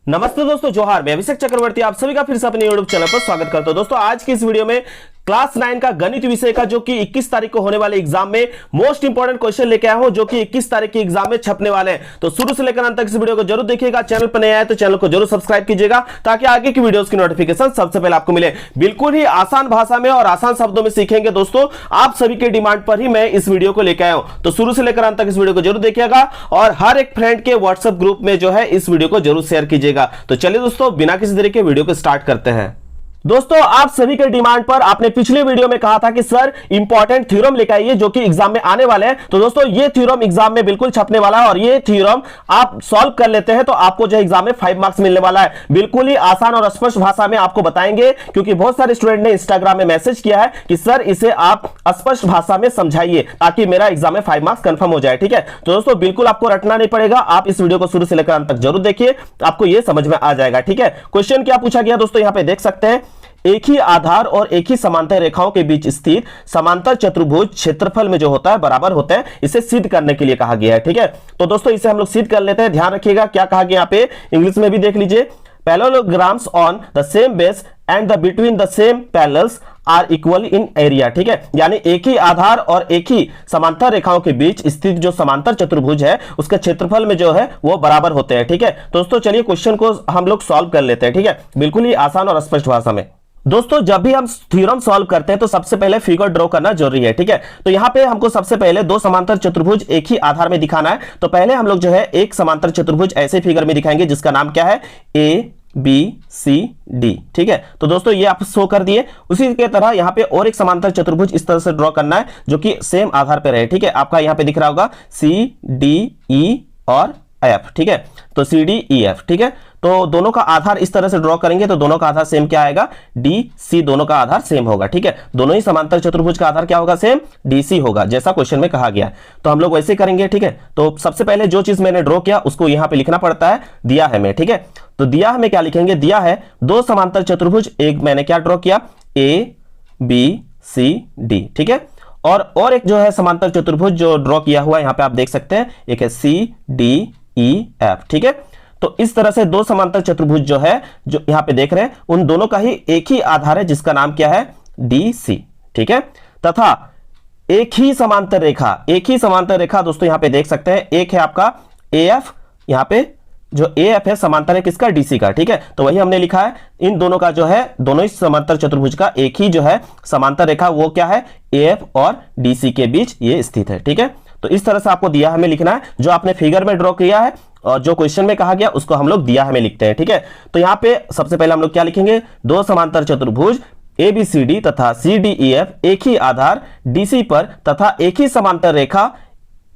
नमस्ते दोस्तों, जोहार। मैं अभिषेक चक्रवर्ती आप सभी का फिर से अपने यूट्यूब चैनल पर स्वागत करता हूं। दोस्तों आज की इस वीडियो में क्लास 9 का गणित विषय का जो कि 21 तारीख को होने वाले एग्जाम में मोस्ट इंपोर्टेंट क्वेश्चन लेके आया हूं, जो कि 21 तारीख के एग्जाम में छपने वाले हैं। तो शुरू से लेकर अंत तक इस वीडियो को जरूर देखिएगा। चैनल पर नए आए तो चैनल को जरूर सब्सक्राइब कीजिएगा ताकि आगे की वीडियोस की नोटिफिकेशन सबसे पहले आपको मिले। बिल्कुल ही आसान भाषा में और आसान शब्दों में सीखेंगे दोस्तों, आप सभी के डिमांड पर ही मैं इस वीडियो को लेकर आया हूं। तो शुरू से लेकर अंत तक इस वीडियो को जरूर देखिएगा और हर एक फ्रेंड के व्हाट्सएप ग्रुप में जो है इस वीडियो को जरूर शेयर कीजिएगा। तो चलिए दोस्तों, बिना किसी देरी के वीडियो को स्टार्ट करते हैं। दोस्तों आप सभी के डिमांड पर आपने पिछले वीडियो में कहा था कि सर इंपॉर्टेंट थ्योरम लेकर आइए जो कि एग्जाम में आने वाले हैं। तो दोस्तों ये थ्योरम एग्जाम में बिल्कुल छपने वाला है और ये थ्योरम आप सॉल्व कर लेते हैं तो आपको जो एग्जाम में 5 मार्क्स मिलने वाला है। बिल्कुल ही आसान और स्पष्ट भाषा में आपको बताएंगे, क्योंकि बहुत सारे स्टूडेंट ने इंस्टाग्राम में मैसेज किया है कि सर इसे आप स्पष्ट भाषा में समझाइए ताकि मेरा एग्जाम में 5 मार्क्स कंफर्म हो जाए। ठीक है, तो दोस्तों बिल्कुल आपको रटना नहीं पड़ेगा, आप इस वीडियो को शुरू से लेकर अंत तक जरूर देखिए, आपको यह समझ में आ जाएगा। ठीक है, क्वेश्चन क्या पूछा गया दोस्तों, यहां पे देख सकते हैं। एक ही आधार और एक ही समांतर रेखाओं के बीच स्थित समांतर चतुर्भुज क्षेत्रफल में जो होता है बराबर होते हैं, इसे सिद्ध करने के लिए कहा गया है। ठीक है, तो दोस्तों इसे हम लोग सिद्ध कर लेते हैं। ध्यान रखिएगा क्या कहा गया, यहाँ पे इंग्लिश में भी देख लीजिए। Parallelograms on the same base and the between the same parallels are equal in area. ठीक है, यानी एक ही आधार और एक ही समांतर रेखाओं के बीच स्थित जो समांतर चतुर्भुज है उसके क्षेत्रफल में जो है वो बराबर होते हैं। ठीक है, दोस्तों चलिए क्वेश्चन को हम लोग सॉल्व कर लेते हैं। ठीक है, बिल्कुल ही आसान और स्पष्ट भाषा में। दोस्तों जब भी हम थ्योरम सॉल्व करते हैं तो सबसे पहले फिगर ड्रॉ करना जरूरी है। ठीक है, तो यहां पे हमको सबसे पहले दो समांतर चतुर्भुज एक ही आधार में दिखाना है। तो पहले हम लोग जो है एक समांतर चतुर्भुज ऐसे फिगर में दिखाएंगे जिसका नाम क्या है, ए बी सी डी। ठीक है, तो दोस्तों ये आप शो कर दिए। उसी के तरह यहाँ पे और एक समांतर चतुर्भुज इस तरह से ड्रॉ करना है जो कि सेम आधार पे रहे। ठीक है, आपका यहाँ पे दिख रहा होगा सी डी ई और एफ। ठीक है, तो सी डी ई एफ। ठीक है, तो दोनों का आधार इस तरह से ड्रॉ करेंगे तो दोनों का आधार सेम क्या आएगा, डी सी, दोनों का आधार सेम होगा। ठीक है, दोनों ही समांतर चतुर्भुज का आधार क्या होगा, सेम डी सी होगा, जैसा क्वेश्चन में कहा गया है। तो हम लोग वैसे करेंगे। ठीक है, तो सबसे पहले जो चीज मैंने ड्रॉ किया उसको यहां पे लिखना पड़ता है, दिया है मैं। ठीक है, तो दिया हमें क्या लिखेंगे, दिया है दो समांतर चतुर्भुज, एक मैंने क्या ड्रॉ किया, ए बी सी डी। ठीक है, और एक जो है समांतर चतुर्भुज जो ड्रॉ किया हुआ यहां पे आप देख सकते हैं, एक है सी डी ई एफ। ठीक है, तो इस तरह से दो समांतर चतुर्भुज जो है जो यहां पे देख रहे हैं उन दोनों का ही एक ही आधार है जिसका नाम क्या है, डी सी। ठीक है, तथा एक ही समांतर रेखा दोस्तों यहां पे देख सकते हैं, एक है आपका ए एफ, यहां पे जो ए एफ है समांतर है किसका, डीसी का। ठीक है, तो वही हमने लिखा है, इन दोनों का जो है दोनों ही समांतर चतुर्भुज का एक ही जो है समांतर रेखा वो क्या है, ए एफ और डीसी के बीच ये स्थित है। ठीक है, तो इस तरह से आपको दिया हमें लिखना है, जो आपने फिगर में ड्रॉ किया है और जो क्वेश्चन में कहा गया उसको हम लोग दिया हमें लिखते हैं। ठीक है, तो यहां पे सबसे पहले हम लोग क्या लिखेंगे, दो समांतर चतुर्भुज ए बी सी डी तथा सी डी ई एफ एक ही आधार डीसी पर तथा एक ही समांतर रेखा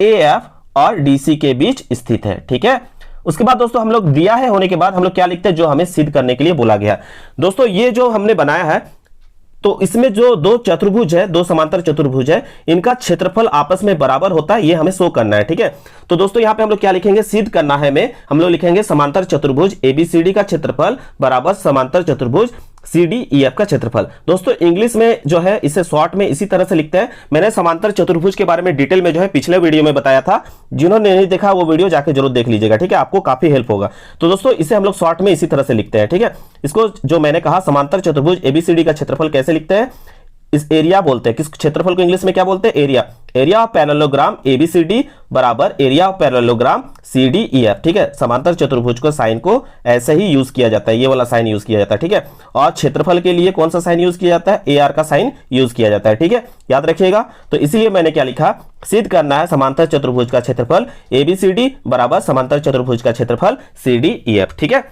ए एफ और डीसी के बीच स्थित है। ठीक है, उसके बाद दोस्तों हम लोग दिया है होने के बाद हम लोग क्या लिखते हैं, जो हमें सिद्ध करने के लिए बोला गया। दोस्तों ये जो हमने बनाया है तो इसमें जो दो चतुर्भुज है, दो समांतर चतुर्भुज है, इनका क्षेत्रफल आपस में बराबर होता है, ये हमें शो करना है। ठीक है, तो दोस्तों यहाँ पे हम लोग क्या लिखेंगे, सिद्ध करना है में हम लोग लिखेंगे समांतर चतुर्भुज एबीसीडी का क्षेत्रफल बराबर समांतर चतुर्भुज सी डी ई एफ का क्षेत्रफल। दोस्तों इंग्लिश में जो है इसे शॉर्ट में इसी तरह से लिखते हैं। मैंने समांतर चतुर्भुज के बारे में डिटेल में जो है पिछले वीडियो में बताया था, जिन्होंने नहीं देखा वो वीडियो जाके जरूर देख लीजिएगा। ठीक है, आपको काफी हेल्प होगा। तो दोस्तों इसे हम लोग शॉर्ट में इसी तरह से लिखते हैं। ठीक है, इसको जो मैंने कहा समांतर चतुर्भुज एबीसीडी का क्षेत्रफल कैसे लिखते हैं, इस एरिया बोलते हैं, किस क्षेत्रफल को इंग्लिश में क्या बोलते हैं, area. Area of parallelogram ABCD बराबर area of parallelogram CD E F. ठीक है, समांतर चतुर्भुज को साइन को ऐसे ही यूज किया जाता है, ये वाला साइन यूज किया जाता है। ठीक है, और क्षेत्रफल के लिए कौन सा साइन यूज किया जाता है, ए आर का साइन यूज किया जाता है। ठीक है, याद रखिएगा। तो इसीलिए मैंने क्या लिखा, सिद्ध करना है समांतर चतुर्भुज का क्षेत्रफल एबीसीडी बराबर समांतर चतुर्भुज का क्षेत्रफल सीडी ई एफ। ठीक है,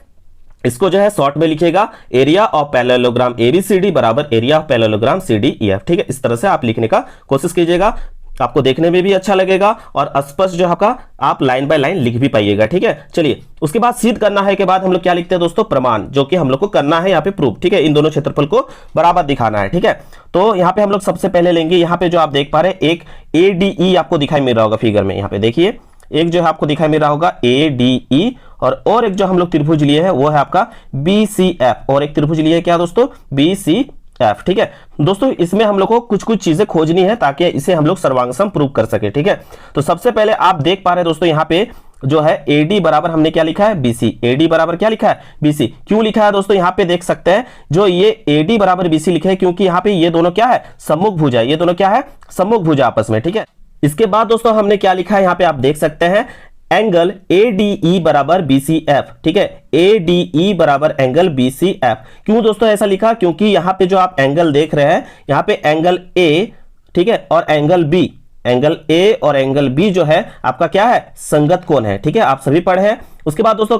इसको जो है शॉर्ट में लिखिएगा, एरिया ऑफ पैरेललोग्राम एबीसीडी बराबर area of parallelogram CD E F. ठीक है, इस तरह से आप लिखने का कोशिश कीजिएगा, आपको देखने में भी अच्छा लगेगा और स्पष्ट जो आपका आप लाइन बाय लाइन लिख भी पाइएगा। ठीक है, चलिए उसके बाद सिद्ध करना है के बाद हम लोग क्या लिखते हैं दोस्तों, प्रमाण, जो कि हम लोग को करना है यहाँ पे प्रूफ। ठीक है, इन दोनों क्षेत्रफल को बराबर दिखाना है। ठीक है, तो यहाँ पे हम लोग सबसे पहले लेंगे, यहाँ पे जो आप देख पा रहे हैं एक ए डी ई आपको दिखाई मिल रहा होगा फिगर में, यहाँ पे देखिए एक जो है आपको दिखाई मिल रहा होगा ए डी ई, और एक जो हम लोग त्रिभुज लिए है वो है आपका बी सी एफ, और एक त्रिभुज लिए क्या दोस्तों, बी सी एफ। ठीक है दोस्तों, इसमें हम लोग को कुछ कुछ चीजें खोजनी है ताकि इसे हम लोग सर्वांगसम प्रूव कर सके। ठीक है, तो सबसे पहले आप देख पा रहे हैं दोस्तों यहाँ पे जो है AD बराबर हमने क्या लिखा है BC, AD बराबर क्या लिखा है BC। क्यों लिखा है दोस्तों, यहां पे देख सकते हैं जो ये AD बराबर BC लिखे है क्योंकि यहां पे ये दोनों क्या है सम्मुख भुजा, ये दोनों क्या है सम्मुख भुजा आपस में, ठीक है। इसके बाद दोस्तों हमने क्या लिखा है, यहां पे आप देख सकते हैं एंगल ADE बराबर BCF, ठीक है, ADE बराबर एंगल BCF। क्यों दोस्तों ऐसा लिखा, क्योंकि यहां पे जो आप एंगल देख रहे हैं यहां पे एंगल A, ठीक है, और एंगल B, एंगल A और एंगल B जो है आपका क्या है संगत कोण है, ठीक है, आप सभी पढ़े हैं। उसके बाद दोस्तों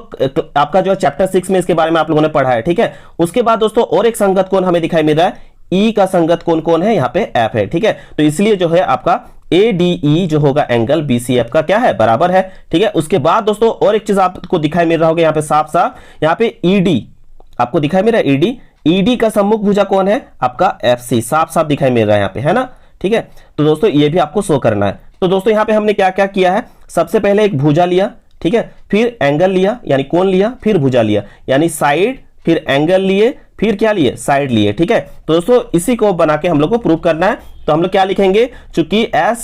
आपका जो चैप्टर 6 में इसके बारे में आप लोगों ने पढ़ा है, ठीक है। उसके बाद दोस्तों और एक संगत कोण हमें दिखाई मिल रहा है, E का संगत कोण कौन है, यहाँ पे F है, ठीक है। तो इसलिए जो है आपका ADE जो होगा एंगल BCF का क्या है बराबर है, ठीक है। उसके बाद दोस्तों और एक चीज आपको दिखाई मिल रहा होगा यहाँ पे साफ साफ, यहाँ पे ED आपको दिखाई मिल रहा है, ED का सम्मुख भुजा कौन है आपका FC, साफ साफ दिखाई मिल रहा है यहाँ पे, है ना, ठीक है। तो दोस्तों ये भी आपको शो करना है। तो दोस्तों यहाँ पे हमने क्या क्या किया है, सबसे पहले एक भुजा लिया, ठीक है, फिर एंगल लिया यानी कोण लिया, फिर भुजा लिया यानी साइड, फिर एंगल लिए, फिर क्या लिए साइड लिए, ठीक है। तो दोस्तों इसी को बना के हम लोग को प्रूव करना है। तो हम लोग क्या लिखेंगे, चूंकि SAS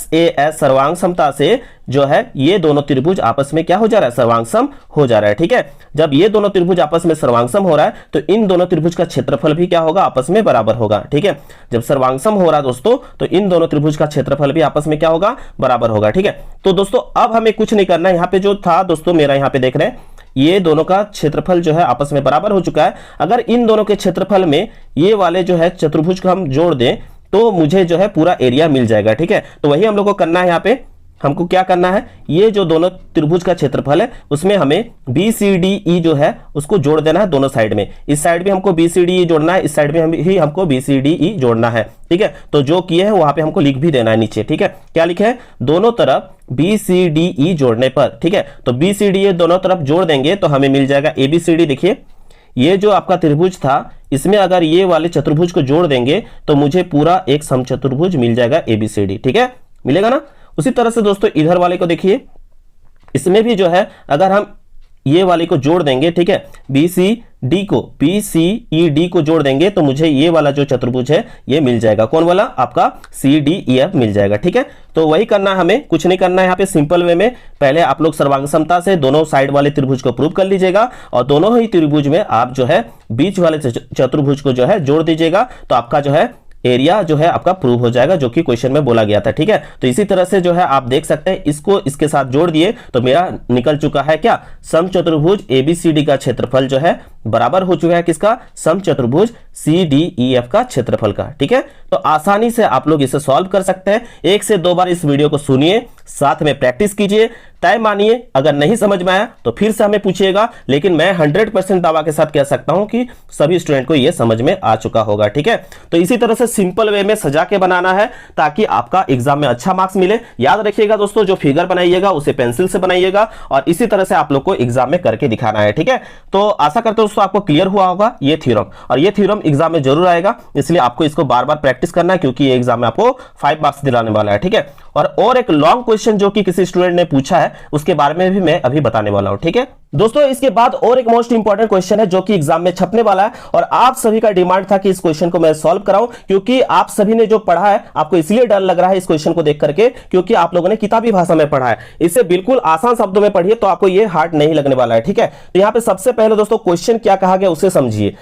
सर्वांग समता से जो है ये दोनों त्रिभुज आपस में क्या हो जा रहा है सर्वांग सम हो जा रहा है, ठीक है। जब ये दोनों त्रिभुज आपस में सर्वांग सम हो रहा है तो इन दोनों त्रिभुज का क्षेत्रफल भी क्या होगा आपस में बराबर होगा, ठीक है। जब सर्वांग सम हो रहा है दोस्तों तो इन दोनों त्रिभुज का क्षेत्रफल भी आपस में क्या होगा बराबर होगा, ठीक है। तो दोस्तों अब हमें कुछ नहीं करना है, यहाँ पे जो था दोस्तों मेरा यहाँ पे देख रहे हैं ये दोनों का क्षेत्रफल जो है आपस में बराबर हो चुका है। अगर इन दोनों के क्षेत्रफल में ये वाले जो है चतुर्भुज को हम जोड़ दें तो मुझे जो है पूरा एरिया मिल जाएगा, ठीक है। तो वही हम लोग को करना है, यहाँ पे हमको क्या करना है, ये जो दोनों त्रिभुज का क्षेत्रफल है उसमें हमें BCDE जो है उसको जोड़ देना है दोनों साइड में। इस साइड भी हमको BCDE जोड़ना है, इस साइड में ही हमको BCDE जोड़ना है, ठीक है। तो जो किए हैं वहां पे हमको लिख भी देना है नीचे, ठीक है। क्या लिखे है, दोनों तरफ BCDE जोड़ने पर, ठीक है। तो BCDE दोनों तरफ जोड़ देंगे तो हमें मिल जाएगा ABCD। देखिए ये जो आपका त्रिभुज था इसमें अगर ये वाले चतुर्भुज को जोड़ देंगे तो मुझे पूरा एक समचतुर्भुज मिल जाएगा ABCD, ठीक है, मिलेगा ना। उसी तरह से दोस्तों इधर वाले को देखिए, इसमें भी जो है अगर हम ये वाले को जोड़ देंगे, ठीक है, BCED को जोड़ देंगे तो मुझे ये वाला जो चतुर्भुज है ये मिल जाएगा, कौन वाला आपका CDEF मिल जाएगा, ठीक है। तो वही करना है, हमें कुछ नहीं करना है यहाँ पे, सिंपल वे में पहले आप लोग सर्वांग समता से दोनों साइड वाले त्रिभुज को प्रूव कर लीजिएगा और दोनों ही त्रिभुज में आप जो है बीच वाले चतुर्भुज को जो है जोड़ दीजिएगा तो आपका जो है एरिया जो है आपका प्रूव हो जाएगा, जो कि क्वेश्चन में बोला गया था, ठीक है। तो इसी तरह से जो है आप देख सकते हैं इसको इसके साथ जोड़ दिए तो मेरा निकल चुका है क्या, समचतुर्भुज ABCD का क्षेत्रफल जो है बराबर हो चुका है किसका, समचतुर्भुज CDEF का क्षेत्रफल का, ठीक है। तो आसानी से आप लोग इसे सॉल्व कर सकते हैं। 1 से 2 बार इस वीडियो को सुनिए, साथ में प्रैक्टिस कीजिए, तय मानिए। अगर नहीं समझ में आया तो फिर से हमें पूछिएगा, लेकिन मैं 100% दावा के साथ कह सकता हूं कि सभी स्टूडेंट को यह समझ में आ चुका होगा, ठीक है। तो इसी तरह से सिंपल वे में सजा के बनाना है ताकि आपका एग्जाम में अच्छा मार्क्स मिले। याद रखिएगा दोस्तों, जो फिगर बनाइएगा उसे पेंसिल से बनाइएगा और इसी तरह से आप लोग को एग्जाम में करके दिखाना है, ठीक है। तो आशा करते हो दोस्तों आपको क्लियर हुआ होगा ये थ्योरम, और ये थ्योरम एग्जाम में जरूर आएगा, इसलिए आपको इसको बार बार प्रैक्टिस करना है क्योंकि ये एग्जाम में आपको 5 मार्क्स दिलाने वाला है, ठीक है। और एक लॉन्ग क्वेश्चन जो कि किसी स्टूडेंट ने पूछा है उसके बारे में भी मैं अभी बताने वाला हूं, ठीक है दोस्तों। इसके बाद और एक मोस्ट इंपॉर्टेंट क्वेश्चन है जो कि एग्जाम में छपने वाला है और आप सभी का डिमांड था कि इस क्वेश्चन को मैं सॉल्व कराऊं, क्योंकि आप सभी ने जो पढ़ा है आपको इसलिए डर लग रहा है इस क्वेश्चन को देख करके क्योंकि आप लोगों ने किताबी भाषा में पढ़ा है। इसे बिल्कुल आसान शब्दों में पढ़िए तो आपको ये हार्ड नहीं लगने वाला है, ठीक है। तो यहां पे सबसे पहले दोस्तों क्वेश्चन क्या कहा गया उसे समझिए।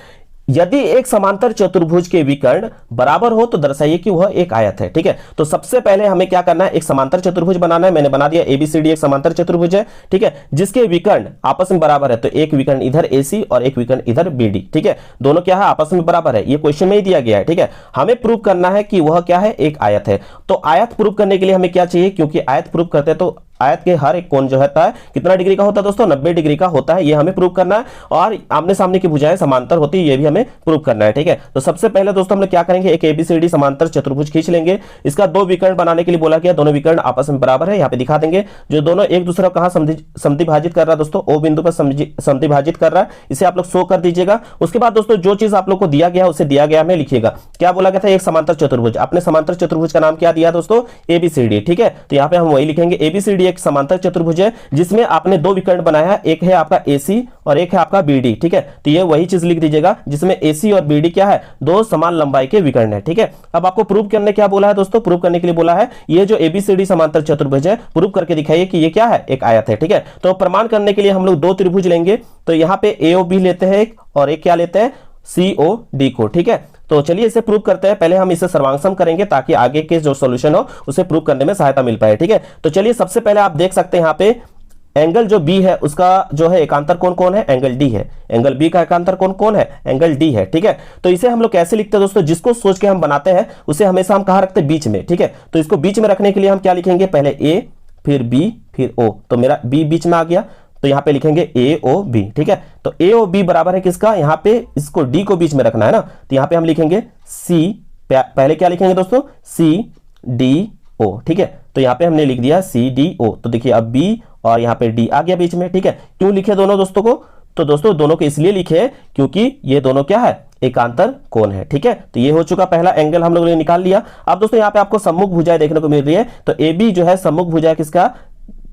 यदि एक समांतर चतुर्भुज के विकर्ण बराबर हो तो दर्शाइए कि वह एक आयत है, ठीक है। तो सबसे पहले हमें क्या करना है, एक समांतर चतुर्भुज बनाना है। मैंने बना दिया ABCD एक समांतर चतुर्भुज है, ठीक है, जिसके विकर्ण आपस में बराबर है। तो एक विकर्ण इधर AC और एक विकर्ण इधर BD, ठीक है, दोनों क्या है आपस में बराबर है। ये क्वेश्चन में ही दिया गया है, ठीक है। हमें प्रूव करना है कि वह क्या है एक आयत है। तो आयत प्रूव करने के लिए हमें क्या चाहिए, क्योंकि आयत प्रूव करते हैं तो आयत के हर एक कोण जो होता है कितना डिग्री का होता है दोस्तों, 90 डिग्री का होता है। ये हमें प्रूव करना है और आमने सामने की भुजाएं समांतर होती है ये भी हमें प्रूव करना है, ठीक है। तो सबसे पहले दोस्तों हम लोग क्या करेंगे, एक ABCD समांतर चतुर्भुज खींच लेंगे। इसका 2 विकर्ण बनाने के लिए बोला गया, दोनों विकर्ण आपस में बराबर है। यहाँ पे दिखा देंगे जो दोनों एक दूसरे को कहां समद्विभाजित कर रहा है दोस्तों, O बिंदु पर समद्विभाजित कर रहा है, इसे आप लोग शो कर दीजिएगा। उसके बाद दोस्तों जो चीज आप लोग को दिया गया उसे दिया गया में लिखिएगा। क्या बोला गया था, एक समांतर चतुर्भुज। अपने समांतर चतुर्भुज का नाम क्या दिया दोस्तों, ABCD, ठीक है। तो यहाँ पे हम वही लिखेंगे ABCD एक एक समांतर चतुर्भुज है जिसमें आपने दो विकर्ण बनाया है, एक है आपका AC और एक है आपका BD, ठीक है। तो ये वही चीज लिख दीजिएगा जिसमें AC और BD क्या है, दो समान लंबाई के विकर्ण है, ठीक है। अब आपको प्रूव करने क्या बोला है दोस्तों, प्रूव करने के लिए बोला है ये जो ABCD समांतर चतुर्भुज है प्रूव करके दिखाइए कि ये क्या है, एक आयत है, ठीक है। तो प्रमाण करने के लिए हम लोग दो त्रिभुज लेंगे, तो यहाँ पे AOB लेते हैं एक, और एक क्या लेते हैं, COD को, ठीक है। तो चलिए इसे प्रूव करते हैं। पहले हम इसे सर्वांगसम करेंगे ताकि आगे के जो सॉल्यूशन हो उसे प्रूव करने में सहायता मिल पाए, ठीक है। तो चलिए सबसे पहले आप देख सकते हैं यहाँ पे एंगल जो B है उसका जो है एकांतर कोण कौन है, एंगल D है। एंगल B का एकांतर कोण कौन है, एंगल D है, ठीक है। तो इसे हम लोग कैसे लिखते हैं दोस्तों, जिसको सोच के हम बनाते हैं उसे हमेशा हम कहाँ रखते हैं, बीच में, ठीक है। तो इसको बीच में रखने के लिए हम क्या लिखेंगे, पहले A फिर B फिर O, तो मेरा B बीच में आ गया, तो यहाँ पे लिखेंगे AOB, ठीक है। तो AOB बराबर है किसका, यहाँ पे इसको D को बीच में रखना है ना, तो यहाँ पे हम लिखेंगे C, पहले क्या लिखेंगे दोस्तों, CDO, ठीक है। तो यहाँ पे हमने लिख दिया CDO। तो देखिए अब B और यहाँ पे D आ गया बीच में, ठीक है। क्यों लिखे दोनों दोस्तों को, तो दोस्तों दोनों को इसलिए लिखे क्योंकि ये दोनों क्या है, एकांतर कोण है, ठीक है। तो ये हो चुका पहला एंगल हम लोगों ने निकाल लिया। अब दोस्तों यहाँ पे आपको सम्मुख भुजाएं देखने को मिल रही है, तो AB जो है सम्मुख भुजा किसका,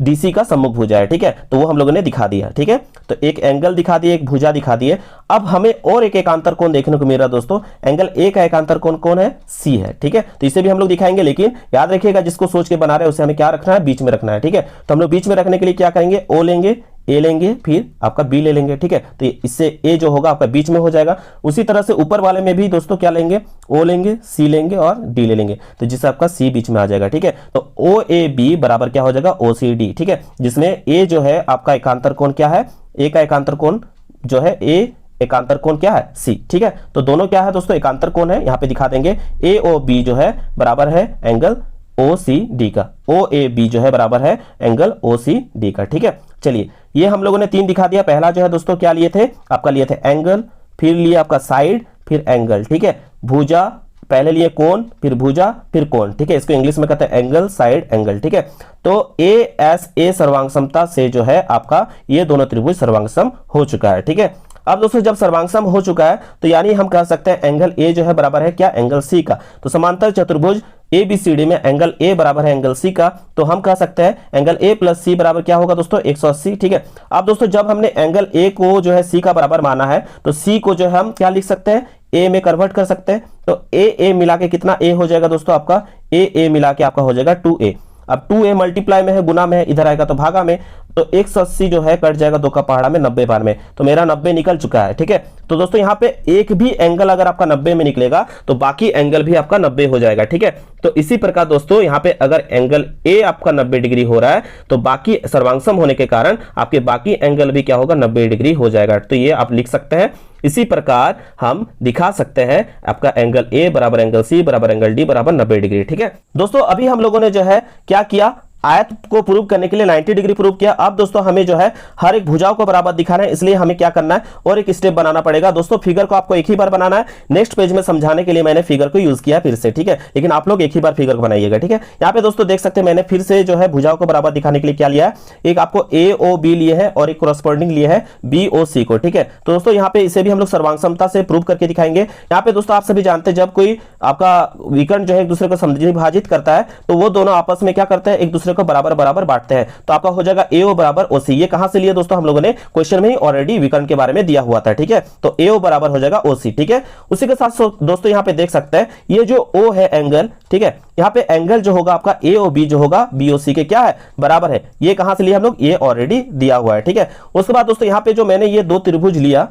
DC का सम्मुख भुजा है, ठीक है। तो वो हम लोगों ने दिखा दिया, ठीक है। तो एक एंगल दिखा दिए, एक भुजा दिखा दिए। अब हमें और एक एकांतर कोण देखने को मिल रहा है दोस्तों, एंगल A का एकांतर कोण कौन है, C है, ठीक है। तो इसे भी हम लोग दिखाएंगे, लेकिन याद रखिएगा जिसको सोच के बना रहे हैं उसे हमें क्या रखना है, बीच में रखना है, ठीक है। तो हम लोग बीच में रखने के लिए क्या करेंगे, O लेंगे, A लेंगे, फिर आपका B ले लेंगे, ठीक है। तो इससे A जो होगा आपका बीच में हो जाएगा। उसी तरह से ऊपर वाले में भी दोस्तों क्या लेंगे, O लेंगे, C लेंगे और D ले लेंगे, तो जिससे आपका C बीच में आ जाएगा, ठीक है। तो OAB बराबर क्या हो जाएगा, OCD, ठीक है। जिसमें A जो है आपका एकांतर कोण क्या है, A का एकांतर कोण जो है, A एकांतर कोण क्या है, C, ठीक है। तो दोनों क्या है दोस्तों, एकांतर कोण है। यहाँ पे दिखा देंगे AOB जो है बराबर है एंगल OCD का, OAB जो है बराबर है एंगल OCD का, ठीक है। चलिए ये हम लोगों ने तीन दिखा दिया। पहला जो है दोस्तों क्या लिए थे, आपका लिए थे एंगल, फिर लिए आपका साइड, फिर एंगल, ठीक है। भुजा पहले लिए कोण, फिर भुजा, फिर कोण, ठीक है। इसको इंग्लिश में कहते हैं एंगल, साइड, एंगल, ठीक है। तो ASA सर्वांगसमता से जो है आपका ये दोनों त्रिभुज सर्वांगसम हो चुका है, ठीक है। अब दोस्तों जब सर्वांगसम हो चुका है तो यानी हम कह सकते हैं एंगल A जो है बराबर है क्या, एंगल C का। तो समांतर चतुर्भुज ABCD में एंगल A बराबर है एंगल C का, तो हम कह सकते हैं एंगल A प्लस C बराबर क्या होगा दोस्तों, 180, ठीक है। अब दोस्तों जब हमने एंगल A को जो है C का बराबर माना है तो C को जो है हम क्या लिख सकते हैं, A में कन्वर्ट कर सकते हैं। तो A मिला के कितना A हो जाएगा दोस्तों, आपका A मिला के आपका हो जाएगा 2A। अब 2A मल्टीप्लाई में है, गुना में है, इधर आएगा तो भागा में, तो 180 जो है कट जाएगा 2 का पहाड़ा में 90 बार में, तो मेरा 90 निकल चुका है, ठीक है। तो दोस्तों यहाँ पे एक भी एंगल अगर आपका 90 में निकलेगा तो बाकी एंगल भी आपका 90 हो जाएगा, ठीक है। तो इसी प्रकार दोस्तों यहाँ पे अगर एंगल A आपका 90 डिग्री हो रहा है तो बाकी सर्वांगसम होने के कारण आपके बाकी एंगल भी क्या होगा, 90 डिग्री हो जाएगा। तो ये आप लिख सकते हैं। इसी प्रकार हम दिखा सकते हैं आपका एंगल A बराबर एंगल C बराबर एंगल D बराबर 90 डिग्री, ठीक है। दोस्तों अभी हम लोगों ने जो है क्या किया, आयत को प्रूव करने के लिए 90 डिग्री प्रूव किया। अब दोस्तों हमें जो है हर एक भुजाओं को बराबर दिखाना है, इसलिए हमें क्या करना है और एक स्टेप बनाना पड़ेगा। दोस्तों फिगर को आपको एक ही बार बनाना है, नेक्स्ट पेज में समझाने के लिए मैंने फिगर को यूज किया फिर से, ठीक है। लेकिन आप लोग एक ही बार फिगर को बनाइएगा, ठीक है। यहाँ पे दोस्तों देख सकते हैं मैंने फिर से जो है भुजाओं को बराबर दिखाने के लिए क्या लिया है, एक आपको AOB लिए है और एक कोरस्पॉन्डिंग लिए है BOC को, ठीक है। तो दोस्तों यहाँ पे इसे भी हम लोग सर्वांगसमता से प्रूव करके दिखाएंगे। यहाँ पे दोस्तों आप सभी जानते हैं जब कोई आपका विकर्ण जो है एक दूसरे को समविभाजित करता है तो वो दोनों आपस में क्या करते हैं, एक दूसरे को बराबर बराबर बांटते हैं। तो आपका हो जाएगा AO बराबर OC। ये कहां से लिया दोस्तों, हम लोगों ने क्वेश्चन में ही ऑलरेडी विकर्ण के बारे में दिया हुआ था, ठीक है। तो AO बराबर हो जाएगा OC, ठीक है। उसी के साथ दोस्तों यहाँ पे देख सकते हैं ये जो O है एंगल, ठीक है। यहाँ पे एंगल जो होगा आपका AOB जो होगा BOC के क्या है, बराबर है। ये कहां से लिया हम लोग, ये ऑलरेडी दिया हुआ है, ठीक है। उसके बाद दोस्तों यहाँ पे जो मैंने ये दो त्रिभुज लिया,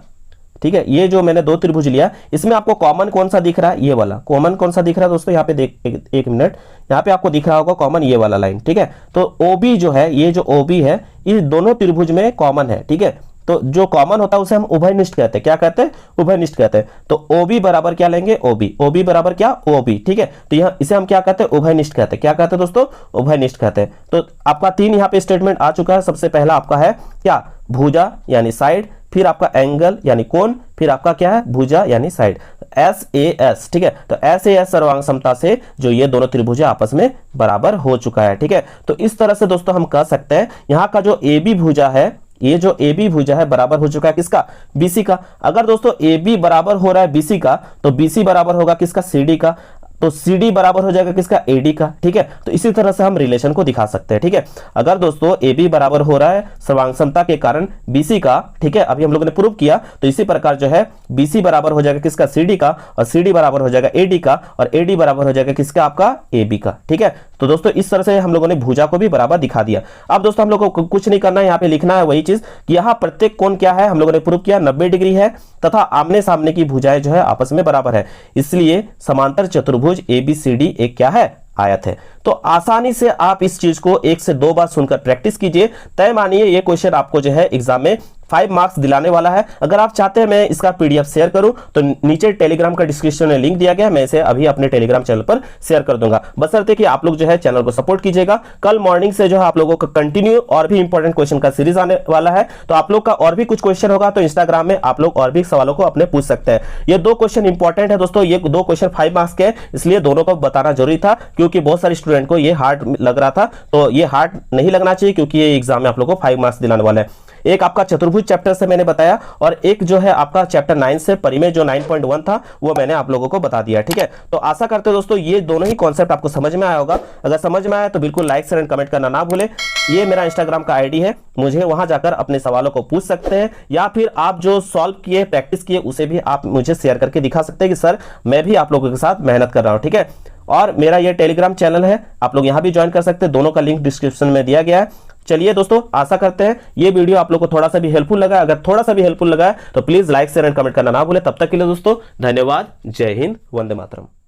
ठीक है, ये जो मैंने दो त्रिभुज लिया इसमें आपको कॉमन कौन सा दिख रहा है, ये वाला कॉमन कौन सा दिख रहा है दोस्तों, यहाँ पे देख एक मिनट, यहाँ पे आपको दिख रहा होगा कॉमन ये वाला लाइन, ठीक है। तो OB जो है, ये जो OB है ये दोनों त्रिभुज में कॉमन है, ठीक है। तो जो कॉमन होता है उसे हम उभयनिष्ठ कहते हैं, क्या कहते हैं, उभयनिष्ठ कहते हैं। तो OB बराबर क्या लेंगे, OB बराबर क्या, OB, ठीक है। तो यहाँ इसे हम क्या कहते हैं, उभयनिष्ठ कहते हैं। क्या कहते हैं दोस्तों, उभयनिष्ठ कहते हैं। तो आपका तीन यहाँ पे स्टेटमेंट आ चुका है। सबसे पहला आपका है क्या, भुजा यानी साइड, फिर आपका एंगल यानी कोण, फिर आपका क्या है, भुजा यानी साइड, SAS, ठीक है। तो SAS सर्वांगसमता से जो ये दोनों त्रिभुज आपस में बराबर हो चुका है, ठीक है। तो इस तरह से दोस्तों हम कह सकते हैं यहाँ का जो AB भुजा है, ये जो AB भुजा है बराबर हो चुका है किसका, BC का। अगर दोस्तों AB बराबर हो रहा है BC का तो BC बराबर होगा किसका, CD का। तो CD बराबर हो जाएगा किसका, AD का। ठीक है, तो इसी तरह से हम रिलेशन को दिखा सकते हैं। ठीक है, अगर दोस्तों AB बराबर हो रहा है सर्वांग समता के कारण BC का, ठीक है, अभी हम लोगों ने प्रूव किया, तो इसी प्रकार जो है BC बराबर हो जाएगा किसका, CD का, और CD बराबर हो जाएगा AD का, और AD बराबर हो जाएगा किसका, आपका AB का। ठीक है, तो दोस्तों इस तरह से हम लोगों ने भुजा को भी बराबर दिखा दिया। अब दोस्तों हम लोगों को कुछ नहीं करना है, यहाँ पे लिखना है वही चीज कि यहाँ प्रत्येक कोण क्या है, हम लोगों ने प्रूव किया 90 डिग्री है, तथा आमने सामने की भुजाएं जो है आपस में बराबर है, इसलिए समांतर चतुर्भुज ABCD एक क्या है, आयत है। तो आसानी से आप इस चीज को 1 से 2 बार सुनकर प्रैक्टिस कीजिए, तय मानिए ये क्वेश्चन आपको जो है एग्जाम में 5 मार्क्स दिलाने वाला है। अगर आप चाहते हैं मैं इसका PDF शेयर करूं तो नीचे टेलीग्राम का डिस्क्रिप्शन में लिंक दिया गया है, मैं इसे अभी अपने टेलीग्राम चैनल पर शेयर कर दूंगा, बशर्ते कि आप लोग जो है चैनल को सपोर्ट कीजिएगा। कल मॉर्निंग से जो है आप लोगों का कंटिन्यू और भी इंपॉर्टेंट क्वेश्चन का सीरीज आने वाला है, तो आप लोग का और भी कुछ क्वेश्चन होगा तो इंस्टाग्राम में आप लोग और भी सवालों को अपने पूछ सकते हैं। ये 2 क्वेश्चन इंपॉर्टेंट है दोस्तों, ये 2 क्वेश्चन 5 मार्क्स के, इसलिए दोनों को बताना जरूरी था, क्योंकि बहुत सारे स्टूडेंट को ये हार्ड लग रहा था, तो ये हार्ड नहीं लगना चाहिए, क्योंकि ये एग्जाम में आप लोगों को 5 मार्क्स दिलाने वाला है। एक आपका चतुर्भुज चैप्टर से मैंने बताया, और एक जो है आपका चैप्टर 9 से परिमेय जो 9.1 था वो मैंने आप लोगों को बता दिया। ठीक है, तो आशा करते हैं दोस्तों ये दोनों ही कॉन्सेप्ट आपको समझ में आया होगा। अगर समझ में आया तो बिल्कुल लाइक शेयर एंड कमेंट करना ना भूले। ये मेरा इंस्टाग्राम का ID है, मुझे वहां जाकर अपने सवालों को पूछ सकते हैं, या फिर आप जो सॉल्व किए प्रैक्टिस किए उसे भी आप मुझे शेयर करके दिखा सकते हैं कि सर मैं भी आप लोगों के साथ मेहनत कर रहा हूं। ठीक है, और मेरा ये टेलीग्राम चैनल है, आप लोग यहां भी ज्वाइन कर सकते हैं, दोनों का लिंक डिस्क्रिप्शन में दिया गया है। चलिए दोस्तों, आशा करते हैं ये वीडियो आप लोग को थोड़ा सा भी हेल्पफुल लगा। अगर थोड़ा सा भी हेल्पफुल लगा है तो please like share and comment करना ना भूले। तब तक के लिए दोस्तों धन्यवाद, जय हिंद, वंदे मातरम।